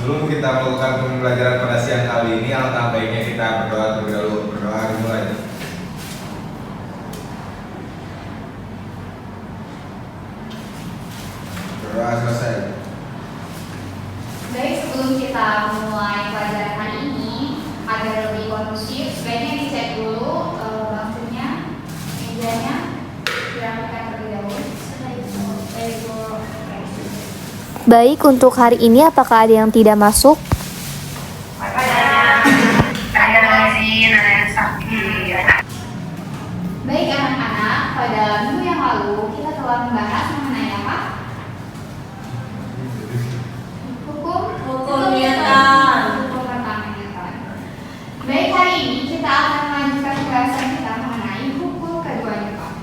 Sebelum kita melakukan pembelajaran pada siang kali ini, alangkah baiknya kita berdoa terlebih dahulu. Berdoa dimulai. Berdoa selesai. Baik, sebelum kita mulai pelajaran hari ini, agar lebih kondusif, sebaiknya dicek dulu bangkunya, mejanya, dirapikan terlebih dahulu. Baik, untuk hari ini apakah ada yang tidak masuk? Ada izin, ada yang sakit. Baik anak-anak, pada minggu yang lalu kita telah membahas mengenai apa? Hukum Newton. Hukum tentang Newton. Baik, hari ini kita akan melanjutkan pembahasan kita mengenai hukum kedua Newton.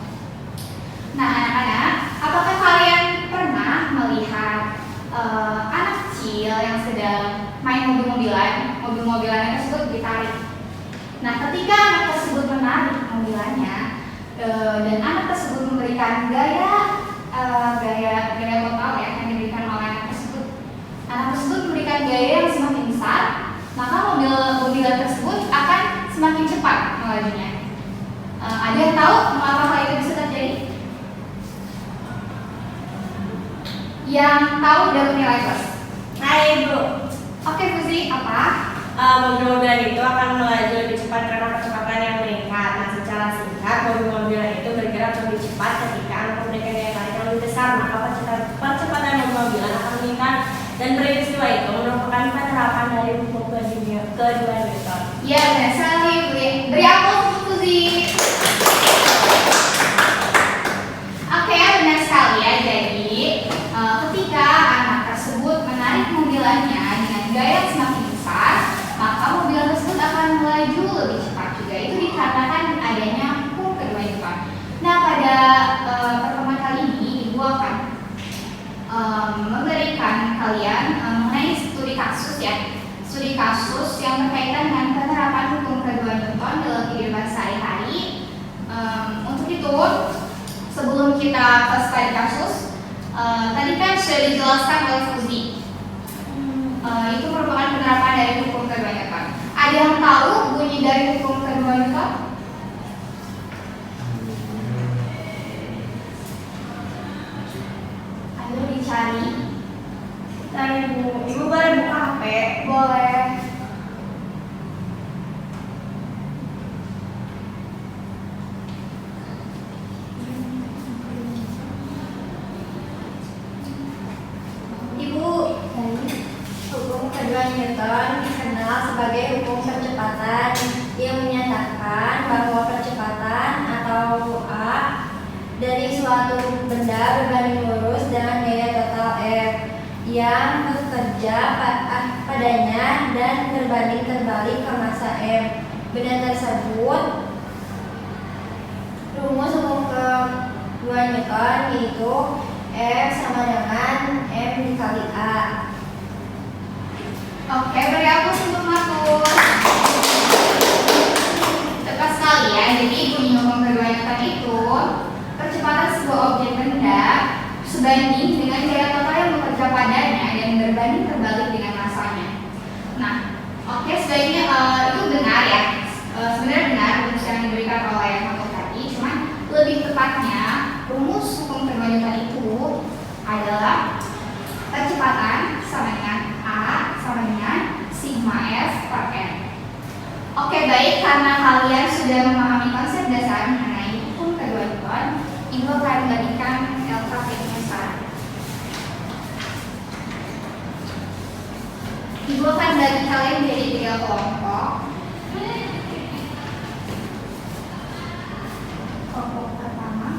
Nah anak-anak, apakah kalian pernah melihat anak kecil yang sedang main mobil-mobilan tersebut ditarik? Nah, ketika anak tersebut menarik mobilannya dan anak tersebut memberikan gaya total ya yang diberikan oleh anak tersebut memberikan gaya yang semakin besar, maka mobilan tersebut akan semakin cepat melajunya. Ada yang tahu mengapa hal itu bisa terjadi? Yang tahu dan menilai plus. Hai Ibu. Oke, Fuzi, apa? Mobil-mobilan itu akan melaju lebih cepat karena kecepatan yang meningkat. Nah, secara singkat, mobil-mobilan itu bergerak lebih cepat ketika anak memberikan daya tarik yang lebih besar. Maka percepatan mobil-mobilan akan meningkat, dan peristiwa itu merupakan penerapan dari hukum kedua Newton. Ya, benar sekali, beri aplaus untuk Fuzi. Oke, benar sekali ya. Jadi, ketika anak tersebut menarik mobilannya dengan gaya yang semakin besar, maka mobil tersebut akan melaju lebih cepat juga. Itu dikarenakan adanya hukum kedua Newton. Nah, pada pertemuan kali ini, Ibu akan memberikan kalian mengenai studi kasus ya. Studi kasus yang berkaitan dengan penerapan hukum kedua Newton dalam kehidupan sehari-hari. Untuk itu, sebelum kita ke studi kasus, tadi kan sudah dijelaskan oleh Fuzi. Itu merupakan penerapan dari hukum kedua Newton. Ada yang tahu bunyi dari hukum kedua Newton? Ayo dicari. Dan Ibu boleh buka HP? Boleh. Ibu, hukum kedua Newton dikenal sebagai hukum percepatan yang menyatakan bahwa percepatan atau A dari suatu benda berbanding lurus dengan gaya total F yang bekerja padanya dan berbanding terbalik ke massa M. Benda tersebut, rumus hukum kedua Newton yaitu F sama dengan M dikali A. Oke, beri aku untuk Markus. Tepat sekali ya. Jadi bunyi hukum kedua Newton itu percepatan sebuah objek benda sebanding dengan gaya total yang bekerja padanya dan berbanding terbalik dengan masanya. Nah, oke, sebaiknya itu benar ya. Sebenarnya benar rumus yang diberikan oleh Markus tadi, cuman lebih tepatnya rumus hukum kedua Newton itu adalah percepatan sama dengan A sama dengan sigma F per N. Oke, baik, karena kalian sudah memahami konsep dasar mengenai hukum kedua Newton, Ibu akan memberikan LKP-nya sekarang. Ibu akan bagi kalian menjadi 3 kelompok. Kelompok pertama.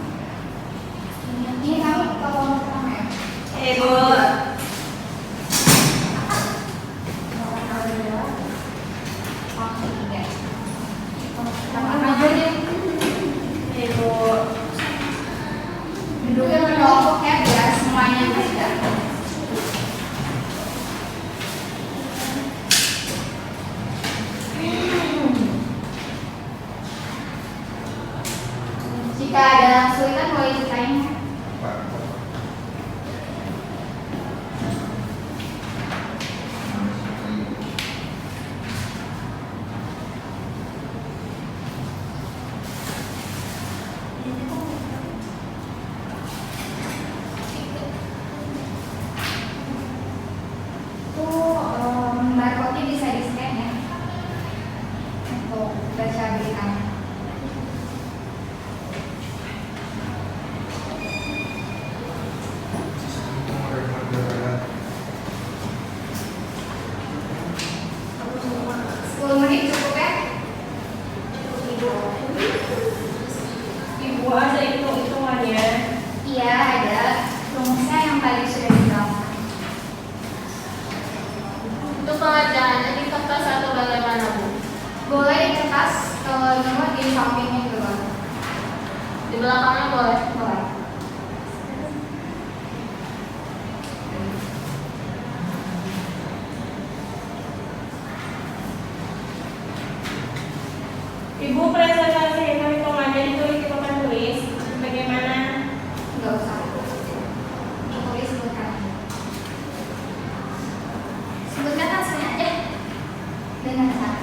Ini kamu kelompok pertama ya? Ibu. Ibu. Duduknya kelompok ya biar semuanya ada. Jika ada kesulitan boleh ditanya. Iya, ada rumusnya yang tadi sudah digaungkan. Untuk pengerjaannya di kertas atau bagaimana, Bu? Boleh di kertas, kalau nomor di sampingnya juga. Di belakangnya boleh. Boleh. Ibu presentasi hitung-hitungannya ditulis di papan tulis. Bagaimana? Enggak usah. Tulis sebutkan. Sebutkan hasilnya aja. Dengan cara.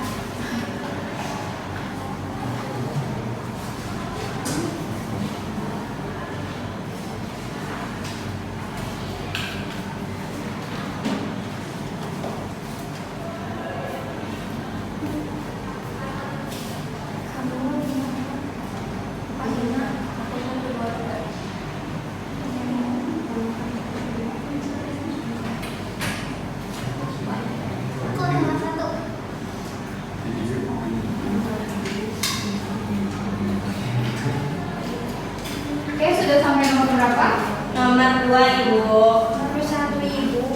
Oke, sudah sampai nomor berapa? Nomor 2, Ibu. Nomor 1, Ibu.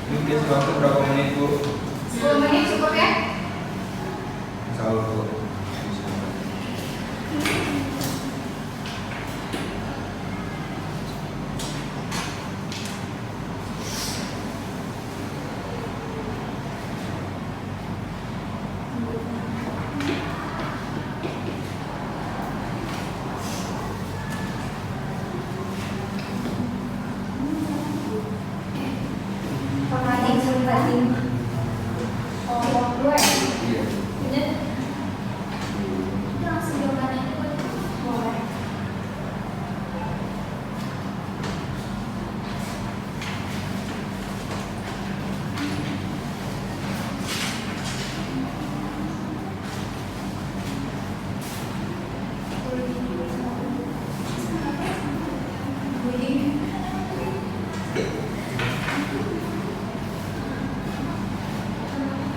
Ini kasih waktu berapa menit, Bu? 10 menit cukup ya? Insya Allah, Bu. Pengading seperti Oh, 2 ya? Iya. Udah. Udah langsung jawabannya aja, Bu. Boleh.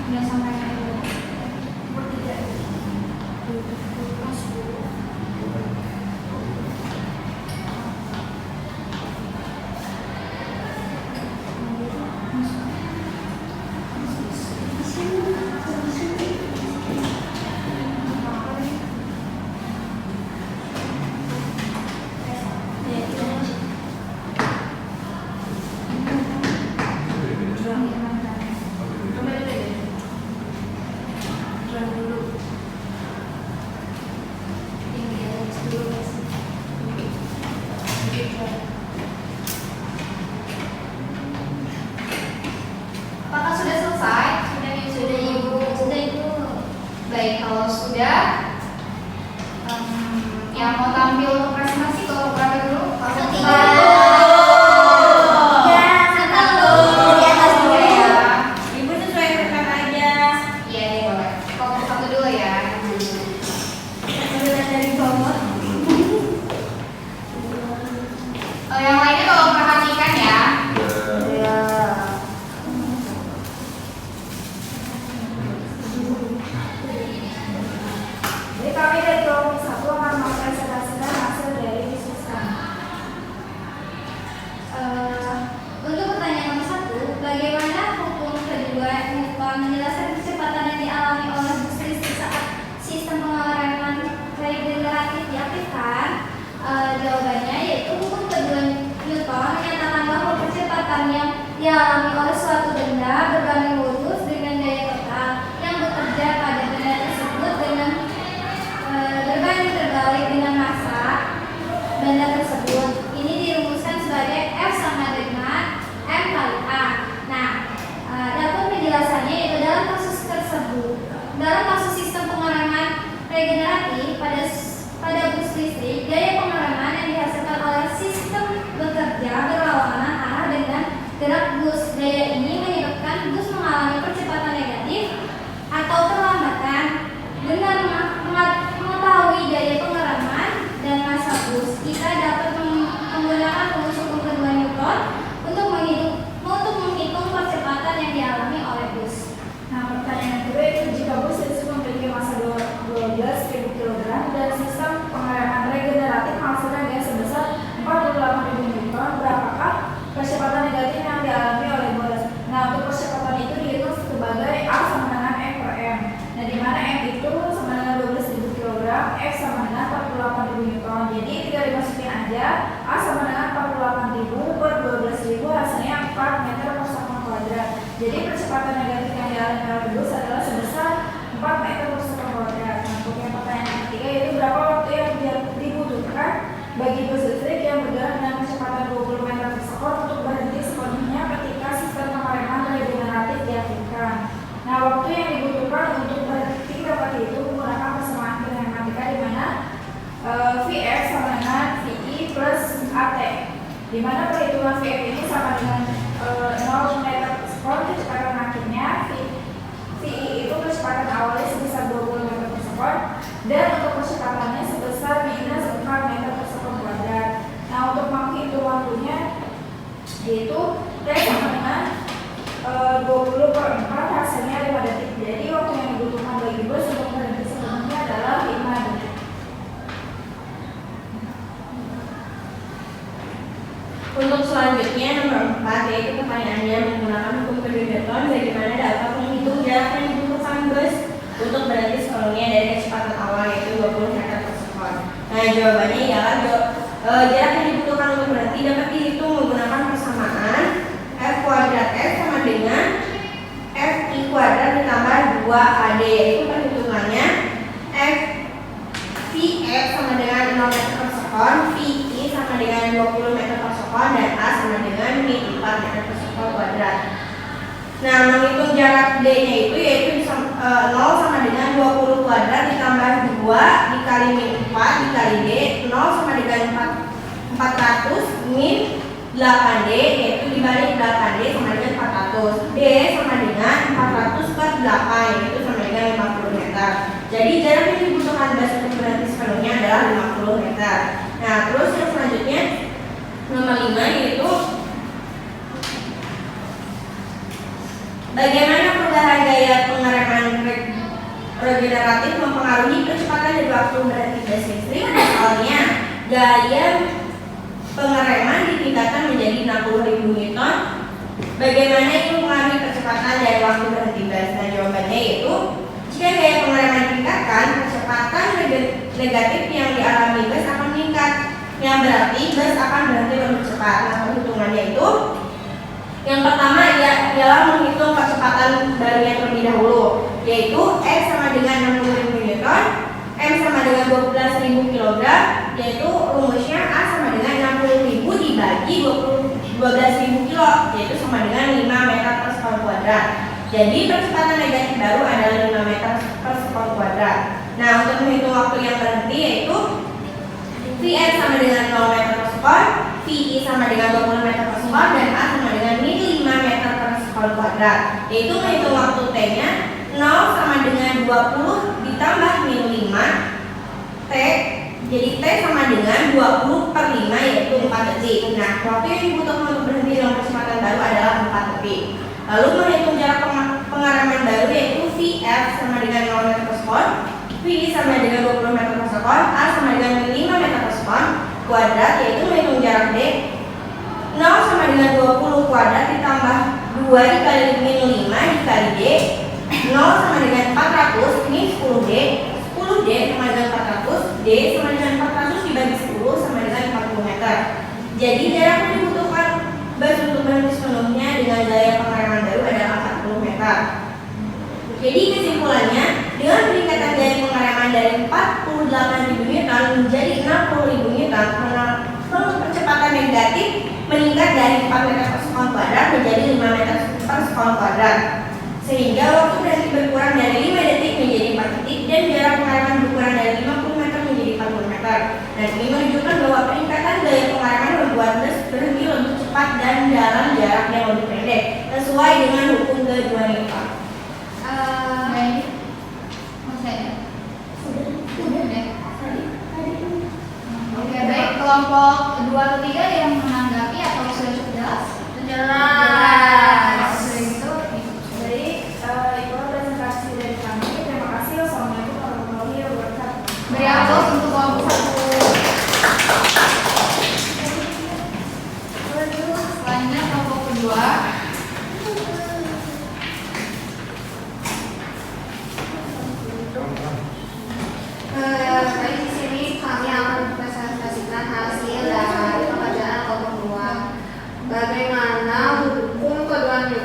Udah sampai nomor 3. Apakah sudah selesai? Sudah, sudah Ibu. Sudah, Ibu. Baik, kalau sudah, yang mau tampil untuk presentasi kalau berapa dulu? Kalau Tiga. Ya, Satu. Di atas dulu ya. Ibu sesuai berkata aja. Iya, iya boleh. Kalau satu dulu ya. Mulai dari bawah. Yang lainnya tolong perhatikan ya. Ya. Jadi kami dari kelompok 1 akan mempresentasikan hasil dari diskusi kami. Untuk pertanyaan nomor 1, bagaimana hukum kedua Newton menjelaskan kecepatan yang dialami oleh bus listrik saat sistem pengereman regeneratif diaktifkan? Jawabannya yaitu hukum kedua Newton menyatakan bahwa kecepatan yang dialami oleh suatu benda berbanding lurus dengan daya total yang bekerja pada benda tersebut dengan berbanding terbalik dengan massa benda tersebut. Ini dirumuskan sebagai F sama dengan M kali A. Nah, dalam penjelasannya yaitu dalam kasus tersebut, dalam kasus sistem pengereman regeneratif pada bus listrik, gaya pengereman yang dihasilkan oleh sistem bekerja berlawanan arah dengan gerak bus. Gaya ini menyebabkan bus mengalami percepatan negatif atau perlambatan. Dengan mengetahui gaya pengereman dan massa bus, kita dapat menggunakan rumus hukum kedua Newton untuk menghitung percepatan yang dialami oleh Jadi percepatan negatif yang dialami oleh bus adalah sebesar 4 meter per sekon kuadrat. Nah, untuk yang pertanyaan ketiga yaitu berapa waktu yang dibutuhkan bagi bus listrik yang bergerak dengan kecepatan 20 meter per sekon untuk berhenti sepenuhnya ketika sistem pengereman regeneratif diaktifkan. Nah, waktu yang dibutuhkan untuk berhenti dapat dihitung menggunakan persamaan kinematika di mana Vf sama dengan Vi plus At, di mana perhitungan Vf ini sama dengan 0 meter per sekon kecepatan akhirnya, Vi itu kecepatan awalnya sebesar 20 meter per sekon dan untuk kecepatannya sebesar minus 4 meter per sekon kuadrat. Nah, untuk menghitung waktunya yaitu T sama dengan 20 per 4 hasilnya 5 detik. Jadi waktu yang dibutuhkan bagi bus untuk berhenti sepenuhnya adalah 5 detik. Untuk selanjutnya nomor 4 yaitu pertanyaannya menggunakan hukum kedua Newton bagaimana dapat menghitung jarak yang dibutuhkan bus untuk berhenti sepenuhnya dari kecepatan awal yaitu 20 meter per sekon. Nah, jawabannya ialah jarak yang dibutuhkan untuk berhenti dapat dihitung menggunakan persamaan F kuadrat S sama dengan Fi kuadrat ditambah 2AD, yaitu perhitungannya Vf sama dengan 0 meter per sekon, Vi sama dengan 20 meter per sekon, dan A sama dengan min 4 meter per sekon kuadrat. Nah, menghitung jarak D-nya itu yaitu 0 sama dengan 20 kuadrat ditambah 2 dikali min 4 dikali D, 0 sama dengan 400 min 8D yaitu dibalik 8D sama dengan 400. D sama dengan 400 per 8 yaitu sama dengan 50 meter. Jadi jarak yang dibutuhkan bus untuk berhenti sepenuhnya adalah 50 meter. Nah, terus yang selanjutnya nomor 5 yaitu bagaimana perubahan gaya pengereman regeneratif mempengaruhi kecepatan dari waktu berhenti bus listrik. Misalnya gaya pengereman ditingkatkan menjadi 60.000 Newton. Bagaimana itu mempengaruhi kecepatan dari waktu berhenti bus? Nah, jawabannya yaitu jika gaya pengereman ditingkatkan, kecepatan negatif yang dialami bus akan meningkat, yang berarti bus akan berhenti lebih cepat. Nah, perhitungannya itu yang pertama ialah menghitung kecepatan barunya terlebih dahulu, yaitu X sama dengan 60.000 Newton, M sama dengan 12.000 kg, yaitu rumusnya A sama dengan 60.000 dibagi 12.000 kilo, yaitu sama dengan 5 meter per sekon kuadrat. Jadi percepatan negatif baru adalah 5 meter per sekon kuadrat. Nah, untuk menghitung waktu yang berhenti yaitu Vn sama dengan 0 meter per sekon, Vi sama dengan 20 meter per sekon, dan A sama dengan min 5 meter per sekon kuadrat. Yaitu menghitung waktu T-nya 0 sama dengan 20 ditambah min 5 T, jadi T sama dengan 20 per 5 yaitu 4 detik. Nah, waktu yang dibutuhkan untuk berhenti dengan kecepatan baru adalah 4 detik. Lalu menghitung jarak pengereman baru yaitu Vf sama dengan 0 meter per sekon, Vi sama dengan 20 meter per sekon, A sama dengan 5 meter per sekon kuadrat, yaitu menghitung jarak D 0 sama dengan 20 kuadrat ditambah 2 dikali min 5 dikali D, 0 sama dengan 400 ini 10D, 10D sama dengan 400, D sama dengan 400 dibagi 10 sama dengan 40 meter. Jadi jarak yang dibutuhkan bus untuk berhenti sepenuhnya dengan gaya pengereman baru adalah 40 meter. Jadi kesimpulannya, dengan peningkatan gaya pengereman dari 48.000 Newton menjadi 60.000 Newton, percepatan negatif meningkat dari 4 meter per sekon kuadrat menjadi 5 meter per sekon kuadrat, sehingga waktu berhenti berkurang dari 5 detik menjadi 4 detik dan jarak pengereman berkurang dari 50 meter menjadi 40 meter. Dan ini menunjukkan bahwa peningkatan gaya pengereman membuat bus berhenti lebih cepat dan dalam jarak yang lebih pendek, sesuai dengan hukum kedua Newton. Oke, baik. Kelompok 2 atau 3 yang menanggapi atau sudah cukup jelas? Jelas. Sudah gitu. Jadi itulah presentasi dari kami. Terima kasih. Wassalamualaikum warahmatullahi wabarakatuh. Beri aplaus untuk kelompok 1. Selanjutnya kelompok kedua. Baik, di sini kami akan mempresentasikan hasil dari pengerjaan kelompok 2. Bagaimana hukum kedua Newton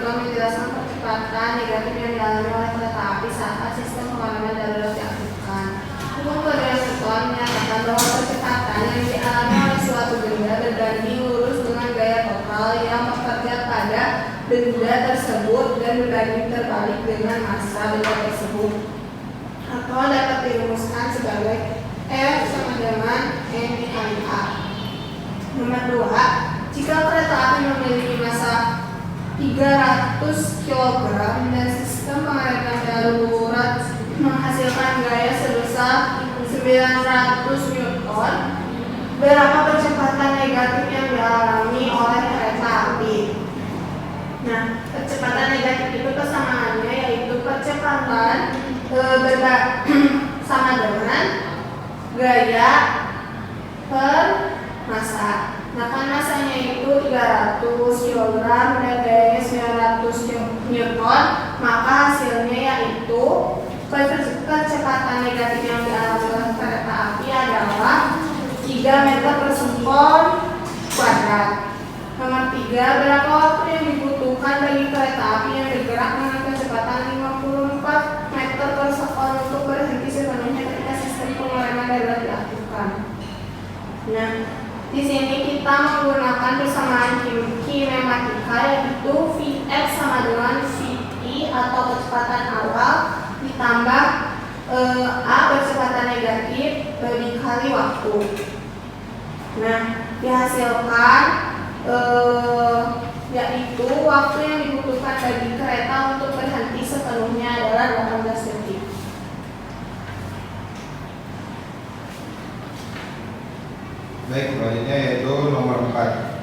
negatif yang dialami oleh kereta api saat sistem pemadaman darurat diaktifkan. Hukum keadilan seksual menyatakan bahwa percepatan yang dialami oleh suatu benda berbanding lurus dengan gaya total yang bekerja pada benda tersebut dan berbanding terbalik dengan massa benda tersebut, atau dapat dirumuskan sebagai F sama dengan M dikali A. Nomor 2, jika kereta api memiliki massa 300 kg dan sistem pengalihan darurat menghasilkan gaya sebesar 900 Newton, berapa percepatan negatif yang dialami oleh kereta api? Nah, percepatan negatif itu kesamaannya yaitu percepatan sama dengan gaya per massa. Nah, kan massanya itu 300 kg dan gayanya 900 Newton, maka hasilnya yaitu percepatan negatif yang dialami oleh kereta api adalah 3 meter per sekon kuadrat. Nomor 3, berapa waktu yang dibutuhkan bagi kereta api yang bergerak dengan kecepatan 54 meter per sekon untuk berhenti sepenuhnya ketika sistem pengereman darurat diaktifkan? Nah, di sini kita menggunakan persamaan kinematika yaitu Vf sama dengan Vt atau kecepatan awal ditambah A percepatan negatif dikali waktu. Nah, dihasilkan yaitu waktu yang dibutuhkan bagi kereta untuk berhenti sepenuhnya adalah 18 detik. Baik, selanjutnya yaitu nomor 4.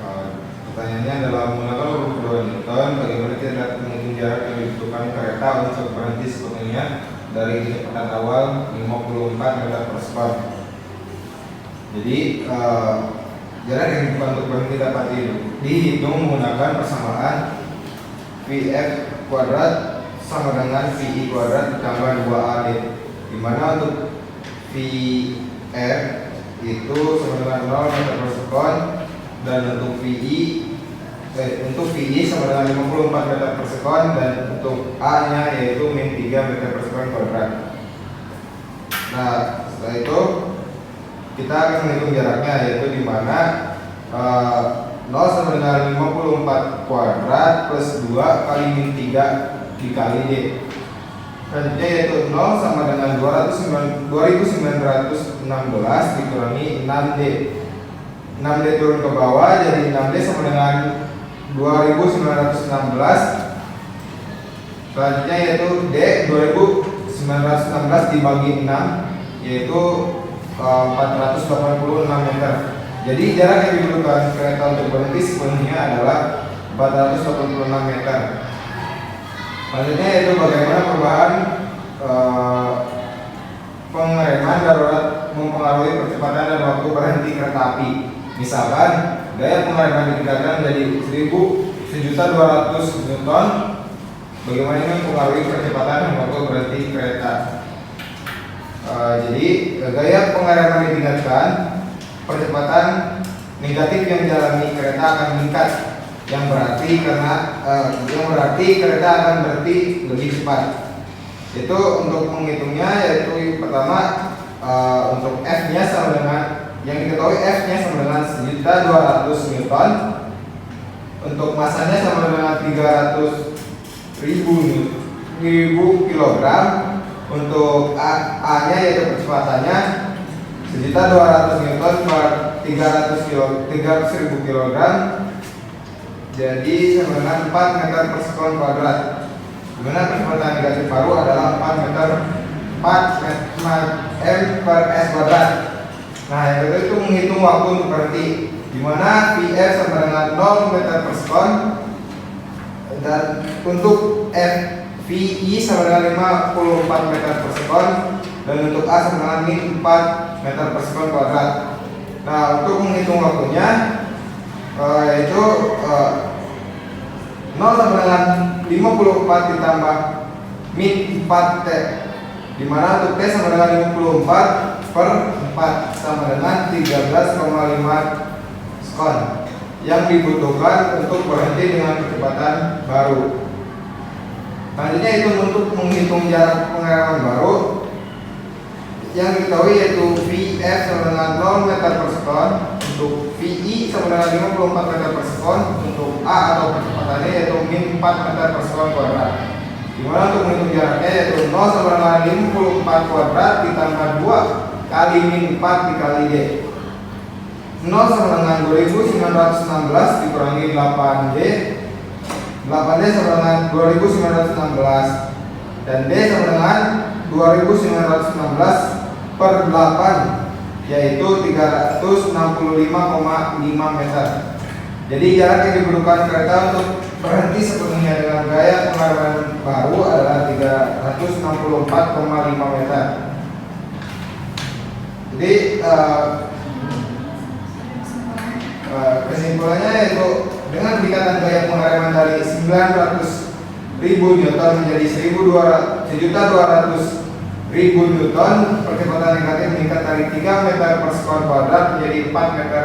Pertanyaannya adalah menggunakan hukum kedua Newton, bagaimana kita dapat menghitung jarak yang dibutuhkan kereta untuk berhenti sepenuhnya dari kecepatan awal 54 meter per sekon. Jadi jarak yang dibutuhkan untuk berhenti dapat dihitung menggunakan persamaan Vf kuadrat sama dengan Vi kuadrat ditambah 2AD, dimana untuk Vf itu sama dengan 0 meter per sekon dan untuk VI sama dengan 54 meter per sekon dan untuk A nya yaitu min 3 meter per sekon kuadrat. Nah, setelah itu kita akan menghitung jaraknya, yaitu dimana 0 sama dengan 54 kuadrat plus 2 kali min 3 dikali D. Selanjutnya yaitu 0 sama dengan 2916 dikurangi 6D. 6D turun ke bawah, jadi 6D sama dengan 2916. Selanjutnya yaitu D 2916 dibagi 6 yaitu 486 meter. Jadi jarak yang dibutuhkan kereta untuk berhenti sepenuhnya adalah 486 meter. Selanjutnya yaitu bagaimana perubahan pengereman darurat mempengaruhi percepatan dan waktu berhenti kereta api. Misalkan gaya pengereman ditingkatkan menjadi 1.200 Newton, bagaimana ini mempengaruhi percepatan dan waktu berhenti kereta. Jadi gaya pengereman ditingkatkan, percepatan negatif yang dialami kereta akan meningkat, yang berarti kereta akan berhenti lebih cepat. Itu untuk menghitungnya, yaitu pertama untuk F-nya sama dengan, yang diketahui F-nya sama dengan 1.200 Newton, untuk massanya sama dengan 300.000 kg, untuk A-nya yaitu percepatannya 1.200 Newton per 300.000 kg, jadi sama dengan 4 meter per sekon kuadrat. Dimana percepatan negatif baru adalah 4 m per s kuadrat. Nah, yang kedua itu menghitung waktu untuk berhenti, dimana Vf sama dengan 0 meter per sekon, dan untuk Vi sama dengan 54 meter per sekon, dan untuk A sama dengan min 4 meter per sekon kuadrat. Nah, untuk menghitung waktunya yaitu 0 sama dengan 54 ditambah min 4T, dimana untuk T sama dengan 54 per 4 sama dengan 13,5 sekon yang dibutuhkan untuk berhenti dengan kecepatan baru. Selanjutnya itu untuk menghitung jarak pengarahan baru yang diketahui yaitu VF sama dengan 0 meter per sekon, untuk VI sama dengan 54 meter per sekon, untuk A atau percepatannya yaitu min 4 meter per sekon kuadrat. Dimana untuk menghitung jaraknya yaitu 0 sama dengan 54 kuadrat ditambah 2 kali min 4 dikali D. 0 sama dengan 2916 dikurangi 8D. 8D sama dengan 2916 dan D sama dengan 2916 per 8 yaitu 365,5 meter. Jadi jarak yang dibutuhkan kereta untuk berhenti sepenuhnya dengan gaya pengarahan baru adalah 364,5 meter. Jadi kesimpulannya yaitu dengan peningkatan gaya pengarahan dari 900.000 Newton menjadi 1.200.000 Newton, percepatan negatif meningkat dari 3 meter per sekon kuadrat menjadi 4 meter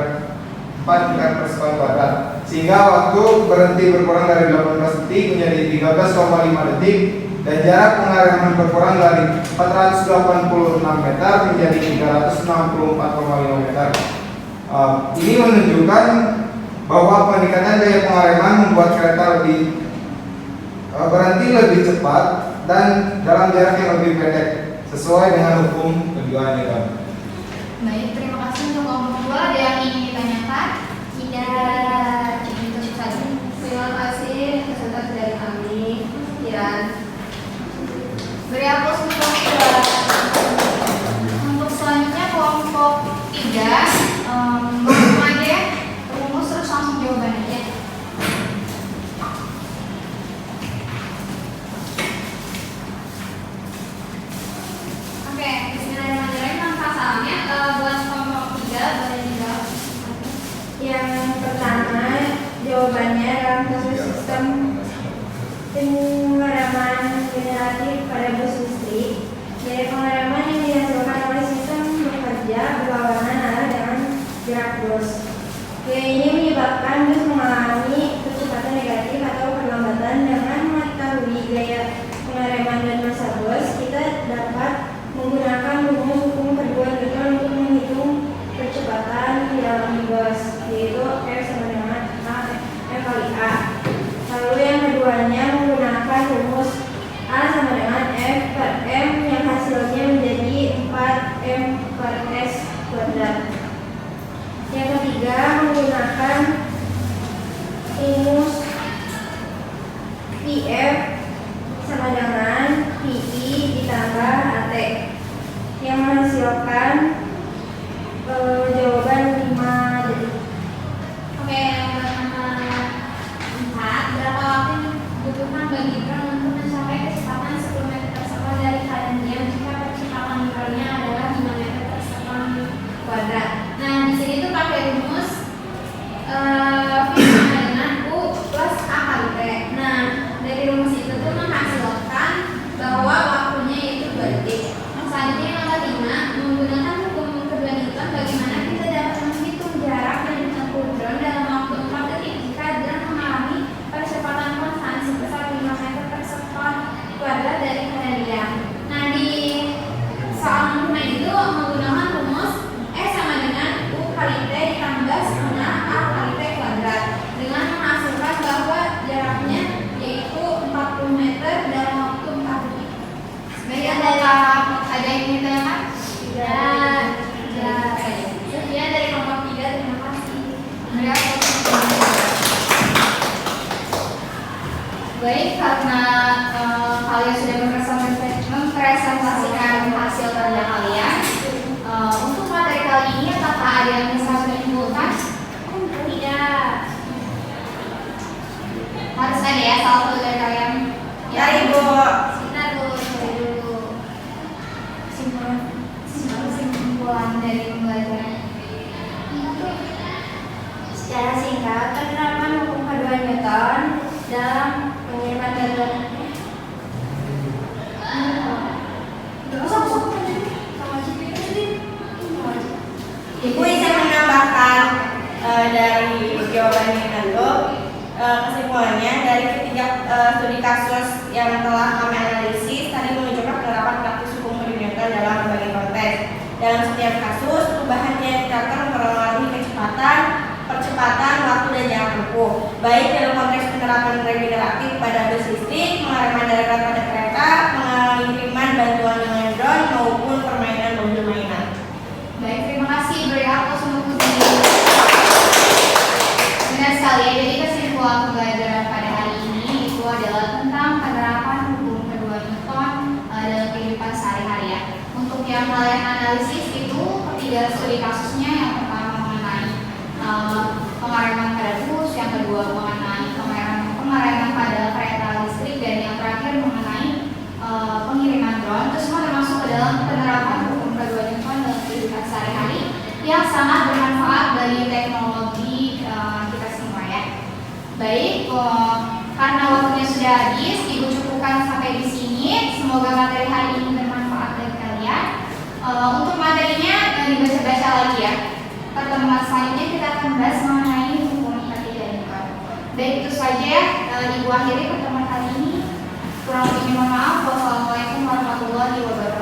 per sekon kuadrat, sehingga waktu berhenti berkurang dari 18 detik menjadi 13,5 detik dan jarak pengarahan berkurang dari 486 meter menjadi 364,5 meter. Ini menunjukkan bahwa peningkatan daya pengarahan membuat kereta berhenti lebih cepat dan dalam jarak yang lebih pendek sesuai dengan hukum kedua Newton. Baik, terima kasih untuk kelompok 2. Ada yang ingin ditanyakan? Tidak, itu saja. Terima kasih atas dari kami. Ya. Beri aplaus untuk kelompok 2. Untuk selanjutnya kelompok 3, langsung aja ya, rumus terus langsung jawaban aja. Oke, bismillahirrahmanirrahim. Langkah salamnya buat kelompok 3 boleh dijawab. Yang pertama, jawabannya dalam kasus sistem pengarahan generatif pada bus listrik, dari pengarahan yang dihasilkan oleh sistem bekerja berlawanan arah dengan gerak bus. Gaya ini menyebabkan bus mengalami kecepatan negatif atau perlambatan. Dengan mengetahui gaya pengarahan dan massa bus, kita dapat menggunakan rumus hukum kedua Newton untuk menghitung percepatan di dalam bus, yaitu F sama dengan F kali A. Lalu yang keduanya menggunakan rumus A sama dengan F per M yang hasilnya menjadi 4M per S kuadrat. Yang ketiga menggunakan rumus PF sama dengan PI ditambah AT yang menghasilkan jawaban 5 detik. Oke, yang nomor 4, berapa waktu yang dibutuhkan bagi drone untuk mencapai kecepatan 10 meter per sekon dari keadaan diam jika percepatan drone-nya adalah 5 meter per sekon kuadrat. Nah, di sini tuh pakai rumus V sama dengan U plus A kali T. Nah, dari rumus itu tuh menghasilkan bahwa waktunya itu 2 detik. Selanjutnya yang nomor 5, menggunakan hukum kedua Newton bagaimana kita dapat menghitung jarak yang ditempuh drone dalam waktu 4 detik jika drone mengalami percepatan konstan sebesar 5 meter per sekon kuadrat dari keadaan diam. Nah, di soal nomor 5 itu menggunakan rumus E sama dengan U kali T ditambah setengah A kali T kuadrat dengan menghasilkan bahwa jaraknya yaitu 40 meter dalam waktu 4 detik. Baik, ada yang ingin ditanyakan? Tidak. Sekian dari kelompok 3, terima kasih. Baik, karena kalian sudah mempresentasikan hasil kerja kalian, untuk materi kali ini apakah ada yang bisa menyimpulkan? Tidak. Harus ada ya salah satu dari kalian. Ya, Ibu. Sebentar dulu, cari dulu kesimpulan dari pembelajaran. Secara singkat, penerapan hukum kedua Newton dalam pengiriman galion. Ibu bisa menambahkan dari jawabannya Nando, kesimpulannya dari ketiga studi kasus yang telah kami analisis tadi menunjukkan penerapan praktis hukum perlindungan dalam berbagai konteks. Dalam setiap kasus, perubahan yang diterapkan mempengaruhi percepatan waktu dan jarak tempuh, baik dalam konteks penerapan regeneratif pada bus listrik, pengereman darurat pada kereta, pengiriman bantuan dengan drone, maupun permainan mobil mainan. Baik, terima kasih. Beri aplaus untuk Putri. Benar sekali ya, jadi kesimpulan pembelajaran pada hari ini itu adalah tentang penerapan hukum kedua Newton dalam kehidupan sehari-hari ya. Untuk yang kalian analisis itu ketiga studi kasusnya, yang pertama mengenai pengereman pada bus, yang kedua mengenai pengereman pada kereta listrik, dan yang terakhir mengenai pengiriman drone. Itu semua termasuk ke dalam penerapan hukum kedua Newton dalam kehidupan sehari-hari yang sangat bermanfaat bagi teknologi kita semua ya. Baik, karena waktunya sudah habis, Ibu cukupkan sampai di sini. Semoga materi hari ini bermanfaat bagi kalian. Untuk materinya dibaca-baca lagi ya. Pertemuan selanjutnya kita akan bahas mengenai hukum ketiga Newton. Baik, itu saja ya. Ibu akhiri pertemuan kali ini. Kurang lebihnya mohon maaf. Wassalamualaikum warahmatullahi wabarakatuh.